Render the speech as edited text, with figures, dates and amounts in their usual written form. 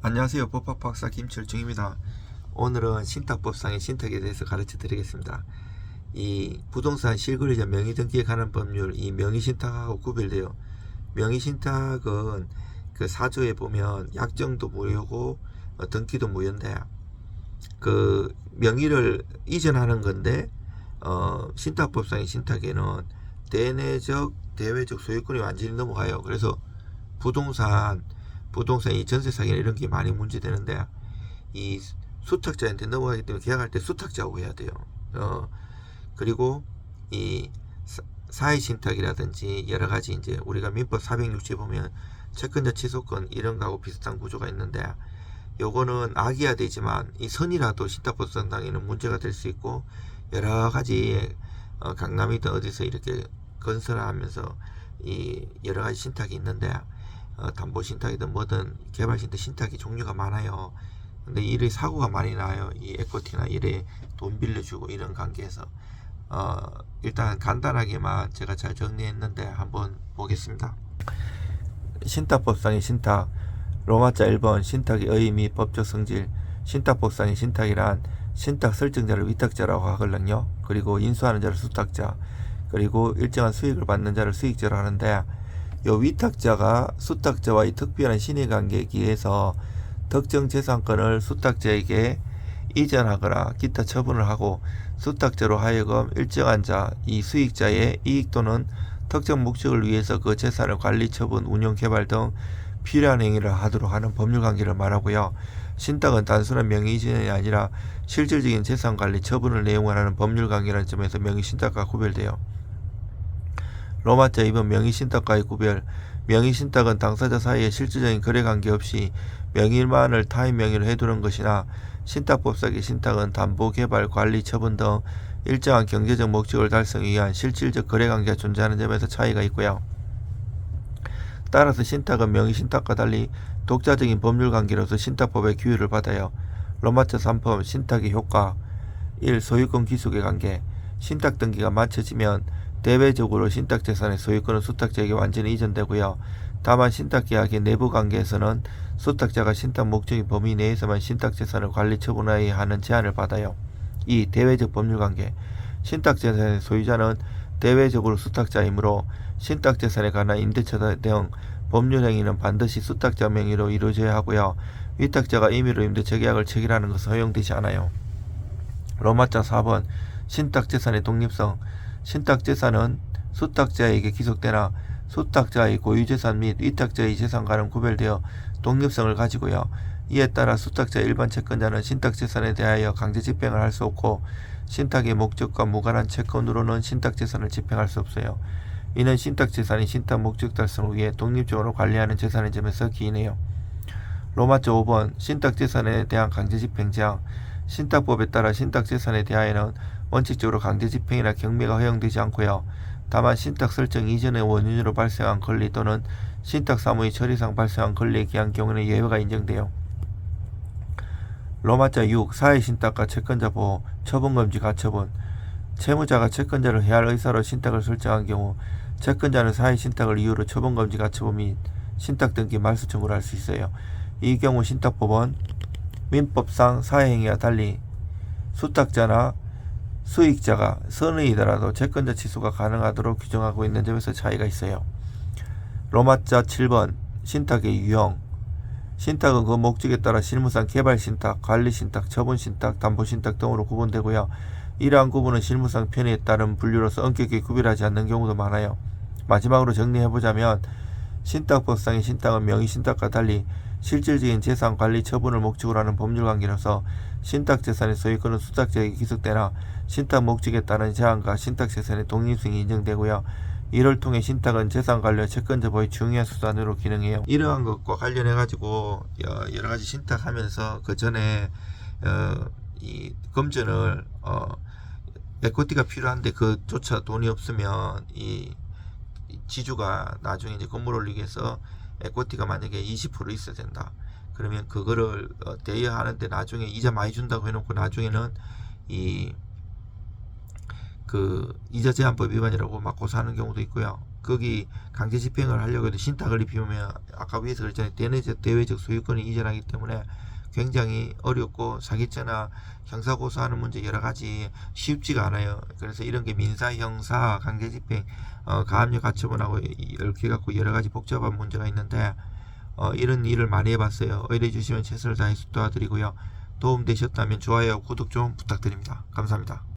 안녕하세요. 법학박사 김철중입니다. 오늘은 신탁법상의 신탁에 대해서 가르쳐 드리겠습니다. 이 부동산 실거래자 명의등기에 관한 법률, 이 명의신탁하고 구별돼요. 명의신탁은 그 사조에 보면 약정도 무효고 등기도 무효인데, 그 명의를 이전하는 건데, 신탁법상의 신탁에는 대내적 대외적 소유권이 완전히 넘어가요. 그래서 부동산 이 전세 사기나 이런 게 많이 문제되는데, 이 수탁자한테 넘어가기 때문에 계약할 때 수탁자하고 해야 돼요. 그리고 이 사회 신탁이라든지 여러 가지 이제 우리가 민법 460에 보면 채권자 취소권 이런 거하고 비슷한 구조가 있는데, 요거는 악의화되지만 이 선이라도 신탁법상에는 문제가 될 수 있고, 여러 가지 강남이든 어디서 이렇게 건설하면서 이 여러 가지 신탁이 있는데, 담보신탁이든 뭐든 개발신탁 신탁이 종류가 많아요. 근데 이래 사고가 많이 나요. 이 에코티나 이래 돈 빌려주고 이런 관계에서. 일단 간단하게만 제가 잘 정리했는데 한번 보겠습니다. 신탁법상의 신탁, 로마자 1번 신탁의 의미, 법적 성질. 신탁법상의 신탁이란 신탁 설정자를 위탁자라고 하거든요. 그리고 인수하는 자를 수탁자, 그리고 일정한 수익을 받는 자를 수익자로 하는데, 요 위탁자가 수탁자와의 특별한 신의관계에 기해서 특정 재산권을 수탁자에게 이전하거나 기타 처분을 하고, 수탁자로 하여금 일정한 자, 이 수익자의 이익 또는 특정 목적을 위해서 그 재산을 관리, 처분, 운용, 개발 등 필요한 행위를 하도록 하는 법률관계를 말하고요. 신탁은 단순한 명의 이전이 아니라 실질적인 재산 관리, 처분을 내용하는 법률관계라는 점에서 명의신탁과 구별돼요. 로마자 2번 명의신탁과의 구별. 명의신탁은 당사자 사이에 실질적인 거래관계 없이 명의만을 타인 명의로 해두는 것이나, 신탁법상의 신탁은 담보, 개발, 관리, 처분 등 일정한 경제적 목적을 달성하기 위한 실질적 거래관계가 존재하는 점에서 차이가 있고요. 따라서 신탁은 명의신탁과 달리 독자적인 법률관계로서 신탁법의 규율을 받아요. 로마자 3번 신탁의 효과. 1. 소유권 귀속의 관계. 신탁 등기가 마쳐지면 대외적으로 신탁재산의 소유권은 수탁자에게 완전히 이전되고요. 다만 신탁계약의 내부 관계에서는 수탁자가 신탁 목적의 범위 내에서만 신탁재산을 관리 처분해야 하는 제한을 받아요. 2. 대외적 법률관계. 신탁재산의 소유자는 대외적으로 수탁자이므로 신탁재산에 관한 임대차 등 법률행위는 반드시 수탁자 명의로 이루어져야 하고요. 위탁자가 임의로 임대차 계약을 체결하는 것은 허용되지 않아요. 로마자 4번 신탁재산의 독립성. 신탁재산은 수탁자에게 기속되나 수탁자의 고유재산 및 위탁자의 재산과는 구별되어 독립성을 가지고요. 이에 따라 수탁자 일반 채권자는 신탁재산에 대하여 강제 집행을 할 수 없고, 신탁의 목적과 무관한 채권으로는 신탁재산을 집행할 수 없어요. 이는 신탁재산이 신탁 목적 달성을 위해 독립적으로 관리하는 재산의 점에서 기인해요. 로마자 5번 신탁재산에 대한 강제집행 제한. 신탁법에 따라 신탁재산에 대하여는 원칙적으로 강제집행이나 경매가 허용되지 않고요. 다만 신탁 설정 이전의 원인으로 발생한 권리 또는 신탁 사무의 처리상 발생한 권리에 기한 경우는 예외가 인정돼요. 로마자 6 사회신탁과 채권자 보호, 처분금지, 가처분. 채무자가 채권자를 해할 의사로 신탁을 설정한 경우 채권자는 사회신탁을 이유로 처분금지, 가처분 및 신탁등기 말소 청구를 할 수 있어요. 이 경우 신탁법은 민법상 사회행위와 달리 수탁자나 수익자가 선의이더라도 채권자 취소가 가능하도록 규정하고 있는 점에서 차이가 있어요. 로마자 7번 신탁의 유형. 신탁은 그 목적에 따라 실무상 개발신탁, 관리신탁, 처분신탁, 담보신탁 등으로 구분되고요. 이러한 구분은 실무상 편의에 따른 분류로서 엄격히 구별하지 않는 경우도 많아요. 마지막으로 정리해보자면, 신탁법상의 신탁은 명의신탁과 달리 실질적인 재산 관리 처분을 목적으로 하는 법률관계로서 신탁재산의 소유권은 수탁자에게 기속되나 신탁 목적에 따른 제한과 신탁재산의 독립성이 인정되고요. 이를 통해 신탁은 재산관리와 채권자 보호의 중요한 수단으로 기능해요. 이러한 것과 관련해 가지고 여러 가지 신탁하면서 그 전에 이 금전을 에코티가 필요한데 그조차 돈이 없으면 이 지주가 나중에 이제 건물 올리기 위해서 에코티가 만약에 20% 있어야 된다. 그러면 그거를 대여하는데 나중에 이자 많이 준다고 해놓고 나중에는 이 그 이자 제한법 위반이라고 막 고소하는 경우도 있고요. 거기 강제 집행을 하려고 해도 신탁을 입히면 아까 위에서 그랬잖아요. 대외적 소유권이 이전하기 때문에 굉장히 어렵고 사기죄나 형사고소하는 문제 여러 가지 쉽지가 않아요. 그래서 이런 게 민사, 형사, 강제집행, 가압류 가처분하고 얽혀 갖고 여러 가지 복잡한 문제가 있는데 이런 일을 많이 해봤어요. 의뢰 주시면 최선을 다해서 도와드리고요. 도움 되셨다면 좋아요, 구독 좀 부탁드립니다. 감사합니다.